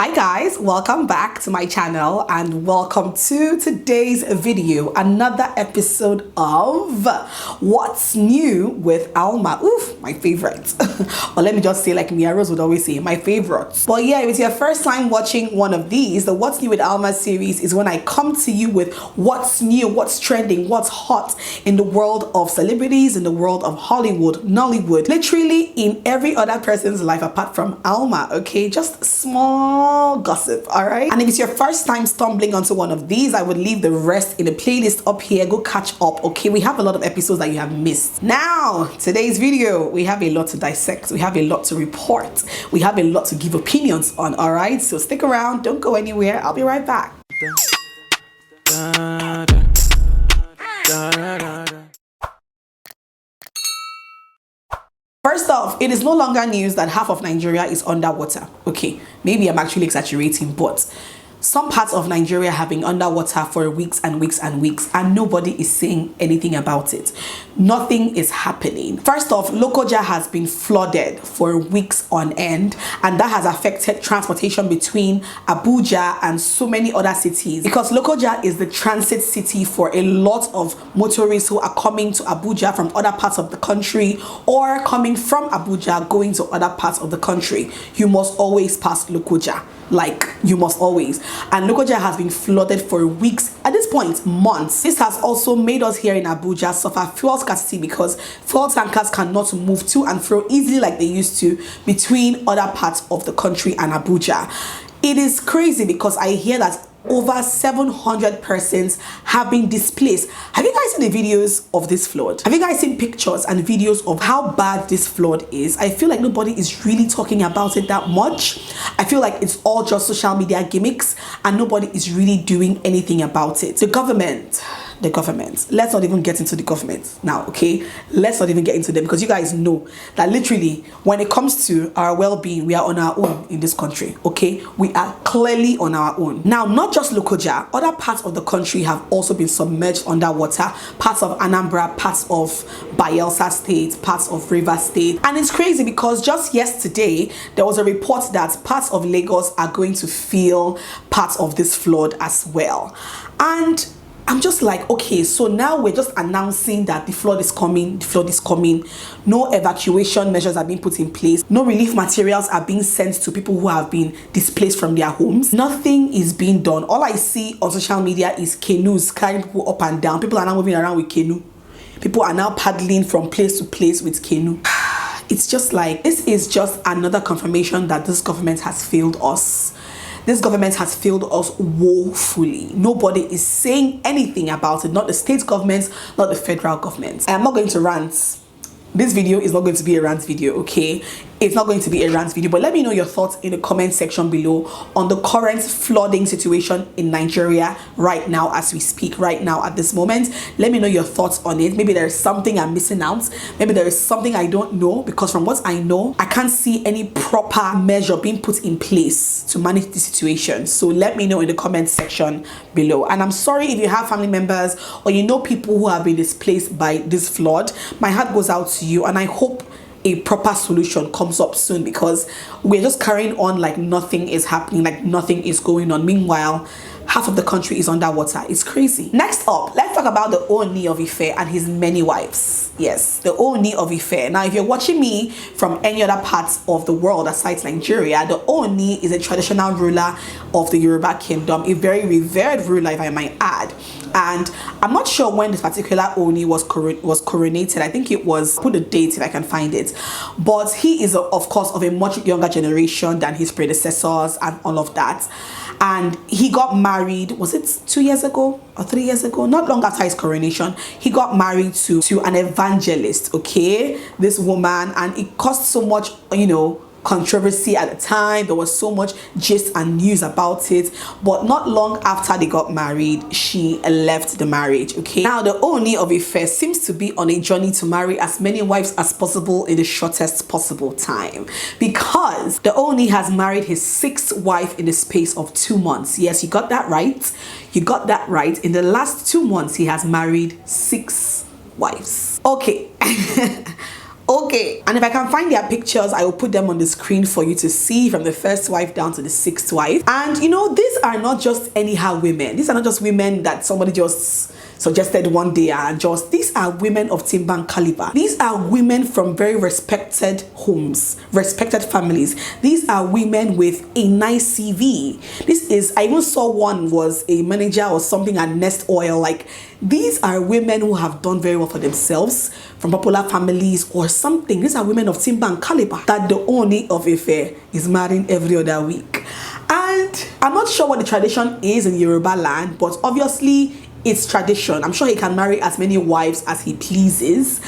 Hi guys, welcome back to my channel and welcome to today's video, another episode of What's New with Alma. Oof, my favorite. Or let me just say, like Mia Rose would always say, my favorites. But yeah, if it's your first time watching one of these, the What's New with Alma series is when I come to you with what's new, what's trending, what's hot in the world of celebrities, in the world of Hollywood, Nollywood, literally in every other person's life apart from Alma, okay? Just small gossip, all right? And if it's your first time stumbling onto one of these, I would leave the rest in the playlist up here. Go catch up, okay? We have a lot of episodes that you have missed. Now, today's video, we have a lot to dissect. We have a lot to report. We have a lot to give opinions on, all right? So stick around, don't go anywhere. I'll be right back. First off, it is no longer news that half of Nigeria is underwater. Okay, maybe I'm actually exaggerating, but some parts of Nigeria have been underwater for weeks and weeks and weeks, and nobody is saying anything about it. Nothing is happening. First off, Lokoja has been flooded for weeks on end, and that has affected transportation between Abuja and so many other cities, because Lokoja is the transit city for a lot of motorists who are coming to Abuja from other parts of the country or coming from Abuja going to other parts of the country. You must always pass Lokoja. Like, you must always. And Lokoja has been flooded for weeks, at this point months. This has also made us here in Abuja suffer fuel scarcity because fuel tankers cannot move to and fro easily like they used to between other parts of the country and Abuja. It is crazy because I hear that over 700 persons have been displaced. Have you guys seen the videos of this flood? Have you guys seen pictures and videos of how bad this flood is? I feel like nobody is really talking about it that much. I feel like it's all just social media gimmicks and nobody is really doing anything about it. The government, let's not even get into the government now, okay? Let's not even get into them, because you guys know that literally when it comes to our well-being, we are on our own in this country, okay? We are clearly on our own. Now, not just Lokoja, other parts of the country have also been submerged underwater. Parts of Anambra, parts of Bayelsa State, parts of Rivers State. And it's crazy because just yesterday, there was a report that parts of Lagos are going to feel parts of this flood as well. And I'm just like, okay, so now we're just announcing that the flood is coming, no evacuation measures are being put in place, no relief materials are being sent to people who have been displaced from their homes. Nothing is being done. All I see on social media is canoes carrying people up and down. People are now moving around with canoe. People are now paddling from place to place with canoe. It's just like, this is just another confirmation that this government has failed us. This government has failed us woefully. Nobody is saying anything about it. Not the state governments, not the federal government. I am not going to rant. This video is not going to be a rant video, okay? It's not going to be a rant video, but let me know your thoughts in the comment section below on the current flooding situation in Nigeria right now as we speak, right now at this moment. Let me know your thoughts on it. Maybe there's something I'm missing out. Maybe there is something I don't know, because from what I know, I can't see any proper measure being put in place to manage the situation. So let me know in the comment section below. And I'm sorry if you have family members or you know people who have been displaced by this flood. My heart goes out to you, and I hope a proper solution comes up soon, because we're just carrying on like nothing is happening, like nothing is going on. Meanwhile, half of the country is underwater. It's crazy. Next up, let's talk about the Ooni of Ife and his many wives. Yes, the Ooni of Ife. Now, if you're watching me from any other parts of the world aside Nigeria, the Ooni is a traditional ruler of the Yoruba kingdom, a very revered ruler, if I might add. And I'm not sure when this particular Ooni was coronated. I think it was, put a date if I can find it. But he is, of course, of a much younger generation than his predecessors and all of that. And he got married, was it 2 years ago or 3 years ago? Not long after his coronation, he got married to an evangelist, okay? This woman, and it caused so much, you know, controversy at the time. There was so much gist and news about it, but not long after they got married, she left the marriage, okay? Now, the Ooni of Ife seems to be on a journey to marry as many wives as possible in the shortest possible time, because the Ooni has married his 6th wife in the space of 2 months. Yes, you got that right. You got that right. In the last 2 months, he has married 6 wives. Okay. Okay, and if I can find their pictures, I will put them on the screen for you to see, from the first wife down to the sixth wife. And you know, these are not just anyhow women. These are not just women that somebody just suggested one day and just, these are women of timber caliber. These are women from very respected homes, respected families. These are women with a nice CV. This is, I even saw one was a manager or something at Nest Oil. Like, these are women who have done very well for themselves, from popular families or something. These are women of timber and caliber that the Ooni of Ife is marrying every other week. And I'm not sure what the tradition is in Yoruba land, but obviously it's tradition. I'm sure he can marry as many wives as he pleases.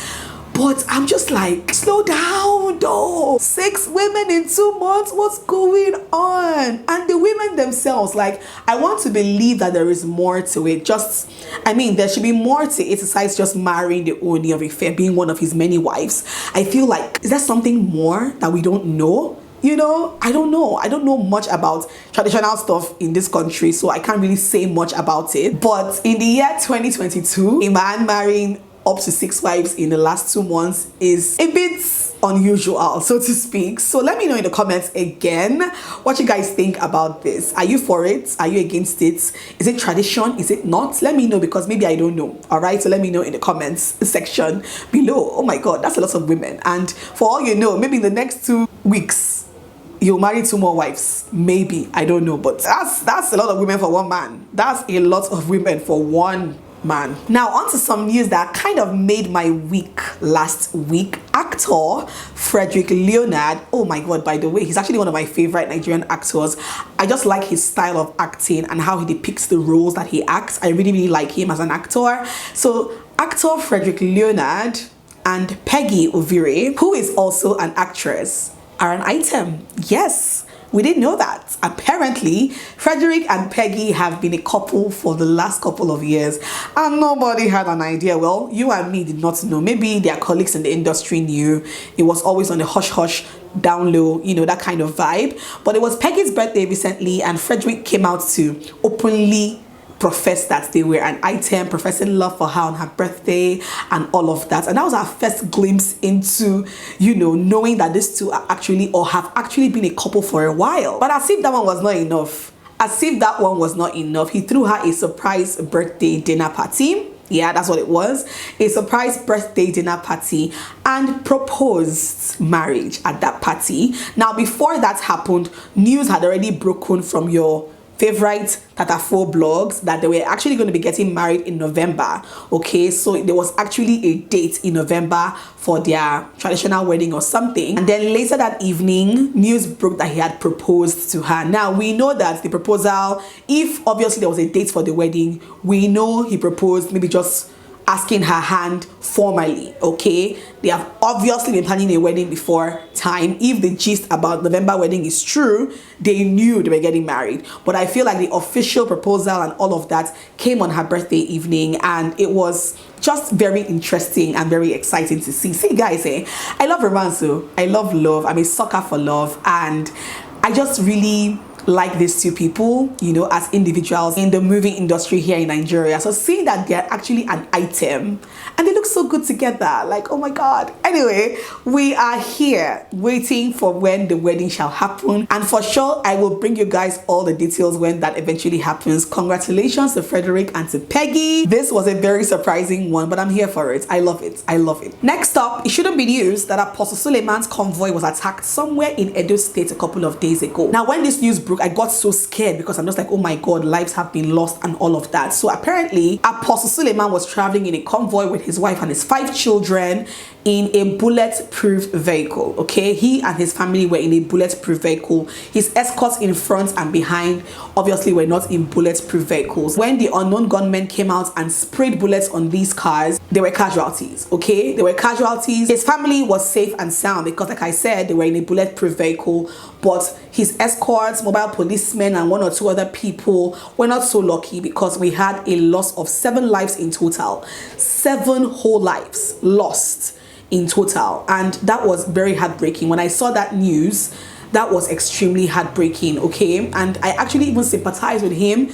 But I'm just like, slow down though. 6 women in 2 months, what's going on? And the women themselves, like, I want to believe that there is more to it. Just, I mean, there should be more to it besides just marrying the Ooni of Ife, being one of his many wives. I feel like, is there something more that we don't know? You know, I don't know. I don't know much about traditional stuff in this country, so I can't really say much about it. But in the year 2022, a man marrying up to 6 wives in the last 2 months is a bit unusual, so to speak. So let me know in the comments again what you guys think about this. Are you for it? Are you against it? Is it tradition? Is it not? Let me know, because maybe I don't know. All right, so let me know in the comments section below. Oh my god, that's a lot of women. And for all you know, maybe in the next 2 weeks you'll marry 2 more wives, maybe, I don't know. But that's a lot of women for one man. That's a lot of women for one man. Now on to some news that kind of made my week last week. Actor Frederick Leonard, oh my god, by the way, he's actually one of my favorite Nigerian actors. I just like his style of acting and how he depicts the roles that he acts. I really like him as an actor. So actor Frederick Leonard and Peggy Ovire, who is also an actress, are an item. Yes, we didn't know that. Apparently, Frederick and Peggy have been a couple for the last couple of years and nobody had an idea. Well, you and me did not know. Maybe their colleagues in the industry knew. It was always on the hush-hush, down low, you know, that kind of vibe. But it was Peggy's birthday recently and Frederick came out to openly professed that they were an item, professing love for her on her birthday and all of that. And that was our first glimpse into, you know, knowing that these two are actually, or have actually been a couple for a while. But as if that one was not enough, he threw her a surprise birthday dinner party. Yeah, that's what it was. A surprise birthday dinner party and proposed marriage at that party. Now, before that happened, news had already broken from your favorite Tatafo blogs that they were actually going to be getting married in November. Okay, so there was actually a date in November for their traditional wedding or something. And then later that evening, news broke that he had proposed to her. Now, we know that the proposal, if obviously there was a date for the wedding, we know he proposed maybe just asking her hand formally. Okay, they have obviously been planning a wedding before time. If the gist about November wedding is true, they knew they were getting married. But I feel like the official proposal and all of that came on her birthday evening, and it was just very interesting and very exciting to see. See guys, I love romance, so I love love. I'm a sucker for love, and I just really like these two people, you know, as individuals in the movie industry here in Nigeria. So seeing that they're actually an item and they look so good together, like, oh my god. Anyway, we are here waiting for when the wedding shall happen, and for sure I will bring you guys all the details when that eventually happens. Congratulations to Frederick and to Peggy. This was a very surprising one, but I'm here for it. I love it. I love it. Next up, it shouldn't be news that Apostle Suleman's convoy was attacked somewhere in Edo State a couple of days ago. Now, when this news broke, I got so scared because I'm just like, oh my god, lives have been lost and all of that. So apparently Apostle Suleman was traveling in a convoy with his wife and his 5 children in a bulletproof vehicle. Okay, he and his family were in a bulletproof vehicle. His escorts in front and behind obviously were not in bulletproof vehicles. When the unknown gunmen came out and sprayed bullets on these cars, there were casualties. Okay, there were casualties. His family was safe and sound because, like I said, they were in a bulletproof vehicle, but his escorts, mobile policemen, and 1 or 2 other people were not so lucky because we had a loss of 7 lives in total. 7 whole lives lost in total, and that was very heartbreaking. When I saw that news, that was extremely heartbreaking. Okay, and I actually even sympathize with him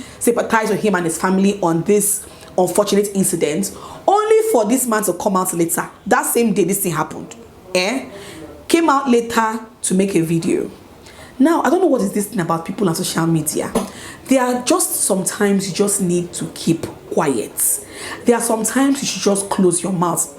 and his family on this unfortunate incident, only for this man to come out later that same day this thing happened. came out later to make a video. Now, I don't know what is this thing about people on social media. There are just sometimes you just need to keep quiet. There are sometimes you should just close your mouth.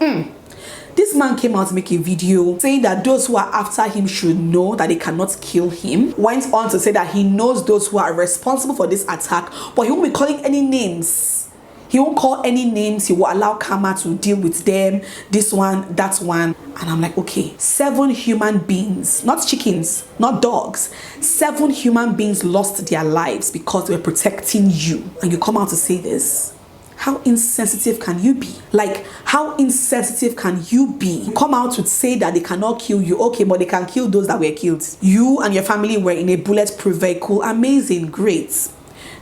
This man came out to make a video saying that those who are after him should know that they cannot kill him. Went on to say that he knows those who are responsible for this attack, but he won't be calling any names. He won't call any names. He will allow karma to deal with them. This one, that one. And I'm like, okay, 7 human beings, not chickens, not dogs. 7 human beings lost their lives because they were protecting you. And you come out to say this? How insensitive can you be? Like, how insensitive can you be? You come out to say that they cannot kill you. Okay, but they can kill those that were killed. You and your family were in a bulletproof vehicle. Amazing, great.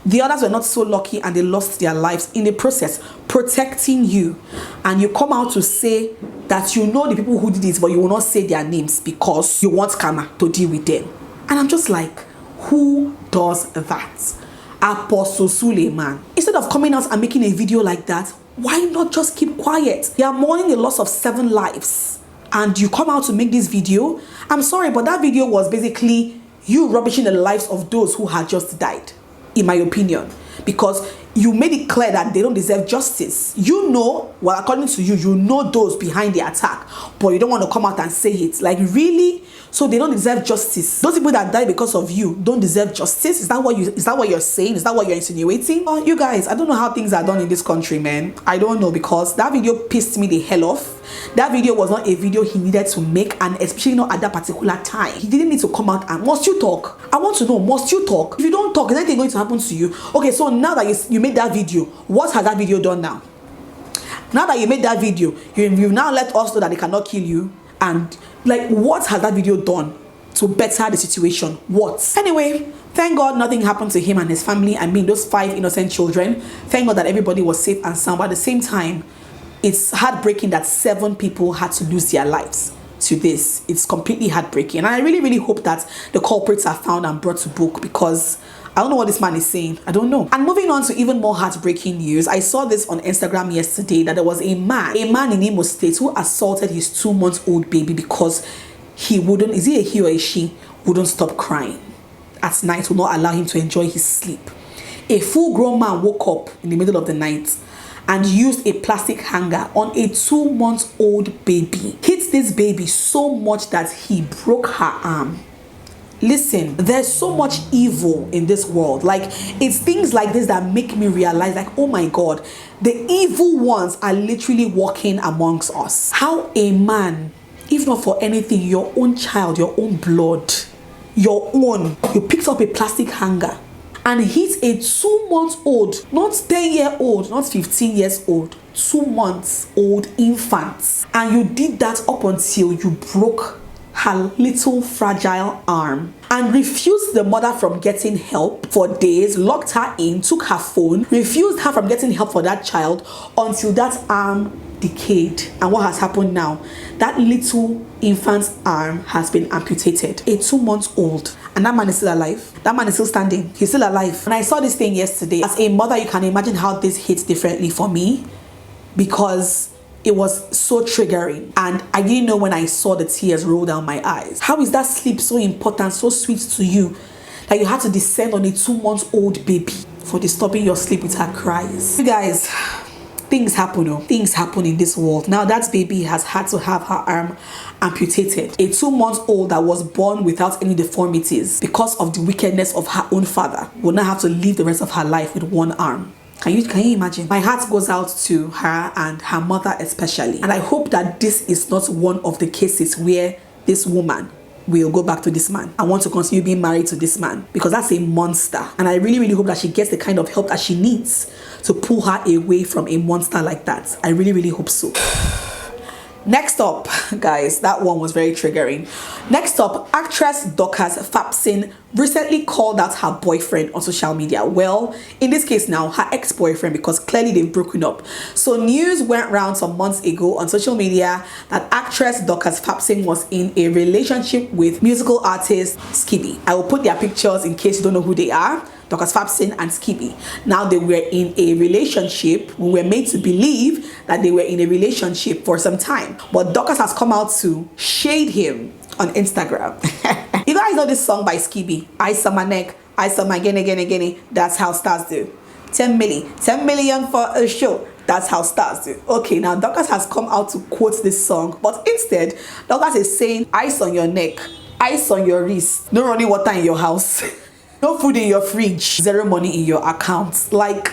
The others were not so lucky and they lost their lives in the process protecting you. And you come out to say that you know the people who did it, but you will not say their names because you want karma to deal with them. And I'm just like, who does that? Apostle Suleman. Instead of coming out and making a video like that, why not just keep quiet? You are mourning the loss of 7 lives and you come out to make this video. I'm sorry, but that video was basically you rubbishing the lives of those who had just died, in my opinion, because you made it clear that they don't deserve justice. You know, well, according to you, you know those behind the attack, but you don't want to come out and say it. Like, really? So they don't deserve justice? Those people that died because of you don't deserve justice? Is that what you're saying? Is that what you're insinuating? Oh, you guys, I don't know how things are done in this country, man. I don't know, because that video pissed me the hell off. That video was not a video he needed to make, and especially not at that particular time. He didn't need to come out and, must you talk? I want to know, must you talk? If you don't talk, is anything going to happen to you? Okay, so now that you made that video, what has that video done now? Now that you made that video, you now let us know that they cannot kill you. And like, what has that video done to better the situation? What? Anyway, thank God nothing happened to him and his family. I mean, those 5 innocent children. Thank God that everybody was safe and sound. But at the same time, it's heartbreaking that 7 people had to lose their lives to this. It's completely heartbreaking. And I really, really hope that the culprits are found and brought to book, because I don't know what this man is saying. I don't know. And moving on to even more heartbreaking news, I saw this on Instagram yesterday that there was a man in Imo State who assaulted his 2-month-old baby because he wouldn't, is he a he or a she, wouldn't stop crying at night, would not allow him to enjoy his sleep. A full-grown man woke up in the middle of the night and used a plastic hanger on a 2-month-old baby. Hit this baby so much that he broke her arm. Listen, there's so much evil in this world. Like, it's things like this that make me realize, like, oh my God, the evil ones are literally walking amongst us. How a man, if not for anything, your own child, your own blood, your own, you picked up a plastic hanger and hit a 2-month-old, not 10-year-old, not 15 years old, 2 months old infant. And you did that up until you broke her little fragile arm, and refused the mother from getting help for days, locked her in, took her phone, refused her from getting help for that child until that arm decayed. And what has happened now? That little infant's arm has been amputated. A 2-month-old. And that man is still alive. That man is still standing. He's still alive. And I saw this thing yesterday. As a mother, you can imagine how this hits differently for me, because it was so triggering, and I didn't know when I saw the tears roll down my eyes. How is that sleep so important, so sweet to you, that you had to descend on a 2-month-old baby for disturbing your sleep with her cries? You guys, things happen, oh. Things happen in this world. Now that baby has had to have her arm amputated. A 2-month-old that was born without any deformities because of the wickedness of her own father will now have to live the rest of her life with 1 arm. Can you imagine? My heart goes out to her and her mother especially. And I hope that this is not one of the cases where this woman will go back to this man and want to continue being married to this man, because that's a monster. And I really, really hope that she gets the kind of help that she needs to pull her away from a monster like that. I really, really hope so. Next up, guys, that one was very triggering. Next up, actress Dorcas Fapsin recently called out her boyfriend on social media. Well, in this case now, her ex-boyfriend, because clearly they've broken up. So news went around some months ago on social media that actress Dorcas Fapsin was in a relationship with musical artist Skibby. I will put their pictures in case you don't know who they are. Dorcas Fabson and Skippy. Now they were in a relationship. We were made to believe that they were in a relationship for some time. But Dorcas has come out to shade him on Instagram. You guys know this song by Skippy, Ice on my neck, ice on my gene. That's how stars do. 10 million for a show. That's how stars do. Okay, now Dorcas has come out to quote this song, but instead, Dorcas is saying ice on your neck, ice on your wrist, no running water in your house, no food in your fridge, zero money in your account. Like,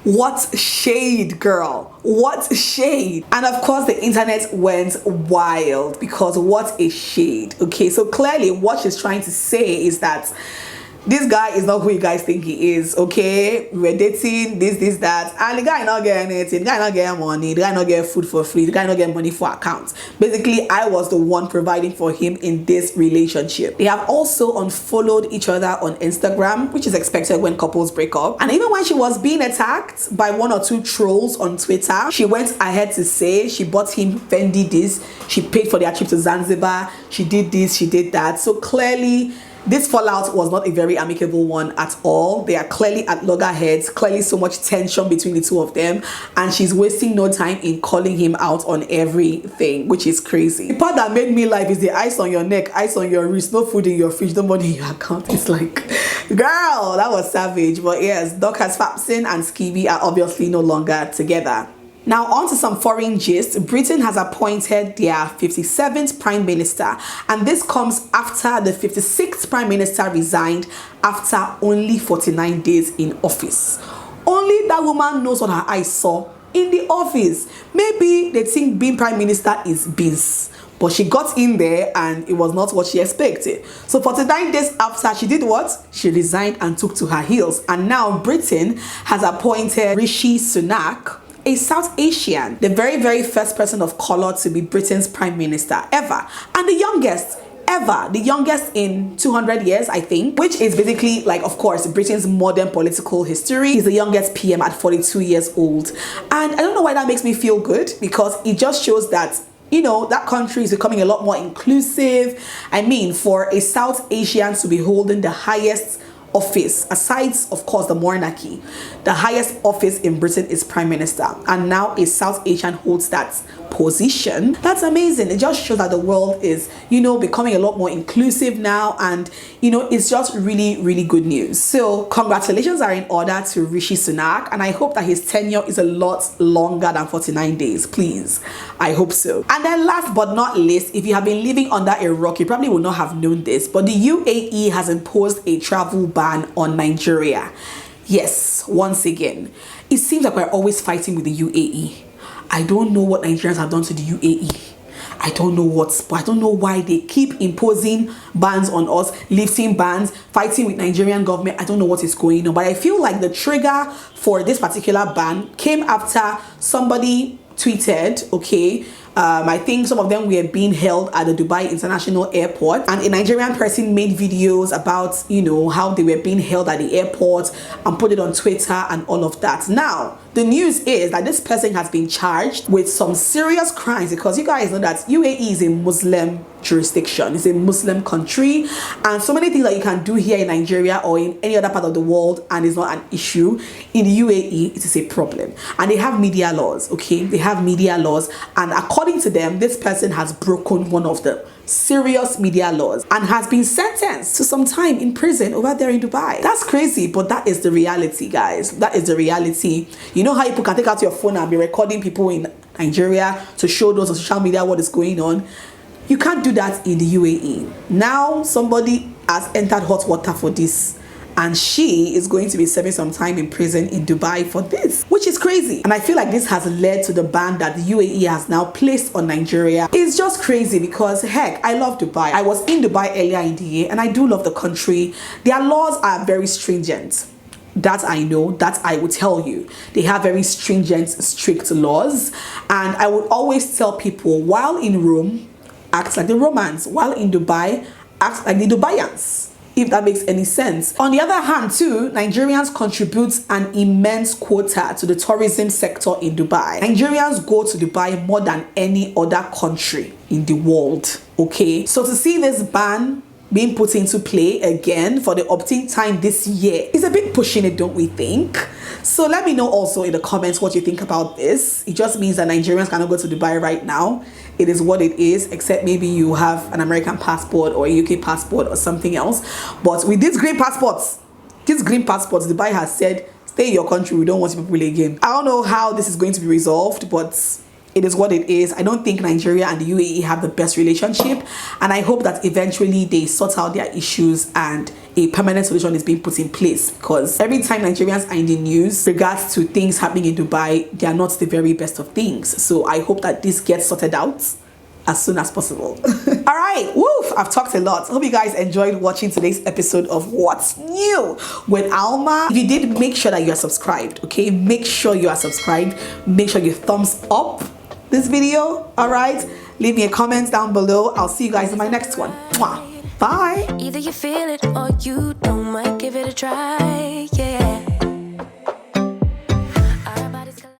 what shade, girl? What shade? And of course, the internet went wild because what a shade. Okay, so clearly what she's trying to say is that this guy is not who you guys think he is, okay? We're dating, this, that, and the guy not getting anything, the guy not getting money, the guy not getting food for free, the guy not getting money for accounts. Basically, I was the one providing for him in this relationship. They have also unfollowed each other on Instagram, which is expected when couples break up. And even when she was being attacked by 1 or 2 trolls on Twitter, she went ahead to say she bought him Fendi this, she paid for their trip to Zanzibar, she did this, she did that. So clearly, this fallout was not a very amicable one at all. They are clearly at loggerheads, clearly so much tension between the two of them, and she's wasting no time in calling him out on everything, which is crazy. The part that made me laugh is the ice on your neck, ice on your wrist, no food in your fridge, no money in your account. It's like, girl, that was savage. But yes, Dorcas Fabson and Skippy are obviously no longer together. Now on to some foreign gist. Britain has appointed their 57th Prime Minister, and this comes after the 56th Prime Minister resigned after only 49 days in office. Only that woman knows what her eyes saw in the office. Maybe they think being Prime Minister is beans, but she got in there and it was not what she expected. So 49 days after, she did what? She resigned and took to her heels. And now Britain has appointed Rishi Sunak, a South Asian, the very first person of color to be Britain's Prime Minister ever, and the youngest ever, the youngest in 200 years, I think, which is basically like, of course, Britain's modern political history. He's the youngest PM at 42 years old. And I don't know why that makes me feel good, because it just shows that, you know, that country is becoming a lot more inclusive. I mean, for a South Asian to be holding the highest office, aside of course the monarchy, the highest office in Britain is Prime Minister, and now a South Asian holds that position. That's amazing. It just shows that the world is, you know, becoming a lot more inclusive now, and you know, it's just really good news. So congratulations are in order to Rishi Sunak, and I hope that his tenure is a lot longer than 49 days, please. I hope so. And then last but not least, if you have been living under a rock, you probably will not have known this, but the UAE has imposed a travel ban on Nigeria. Yes, once again, it seems like we're always fighting with the UAE. I don't know what Nigerians have done to the UAE. I don't know what, but I don't know why they keep imposing bans on us, lifting bans, fighting with Nigerian government. I don't know what is going on, but I feel like the trigger for this particular ban came after somebody tweeted, okay, I think some of them were being held at the Dubai International Airport, and a Nigerian person made videos about, you know, how they were being held at the airport and put it on Twitter and all of that. Now, the news is that this person has been charged with some serious crimes, because you guys know that UAE is a Muslim jurisdiction, it's a Muslim country, and so many things that you can do here in Nigeria or in any other part of the world and it's not an issue, in the UAE it is a problem. And they have media laws, okay? They have media laws, and according to them, this person has broken one of the serious media laws and has been sentenced to some time in prison over there in Dubai. That's crazy, but that is the reality, guys. That is the reality. You know how people can take out your phone and be recording people in Nigeria to show those on social media what is going on? You can't do that in the UAE. Now somebody has entered hot water for this, and she is going to be serving some time in prison in Dubai for this, which is crazy. And I feel like this has led to the ban that the UAE has now placed on Nigeria. It's just crazy because, heck, I love Dubai. I was in Dubai earlier in the year, and I do love the country. Their laws are very stringent. That I know, that I will tell you. They have very stringent, strict laws. And I would always tell people, while in Rome, act like the Romans. While in Dubai, act like the Dubaians, if that makes any sense. On the other hand too, Nigerians contribute an immense quota to the tourism sector in Dubai. Nigerians go to Dubai more than any other country in the world, okay? So to see this ban being put into play again for the opt-in time this year is a bit pushing it, don't we think? So let me know also in the comments what you think about this. It just means that Nigerians cannot go to Dubai right now. It is what it is, except maybe you have an American passport or a UK passport or something else. But with these green passports, Dubai has said, stay in your country, we don't want people again. I don't know how this is going to be resolved, but it is what it is. I don't think Nigeria and the UAE have the best relationship, and I hope that eventually they sort out their issues and a permanent solution is being put in place, because every time Nigerians are in the news regards to things happening in Dubai, they are not the very best of things. So I hope that this gets sorted out as soon as possible. All right, woof, I've talked a lot. Hope you guys enjoyed watching today's episode of What's New with Alma. If you did, make sure that you are subscribed, okay? Make sure you are subscribed. Make sure you thumbs up this video. All right, leave me a comment down below. I'll see you guys in my next one. Mwah. Bye. Either you feel it or you don't, might give it a try, yeah.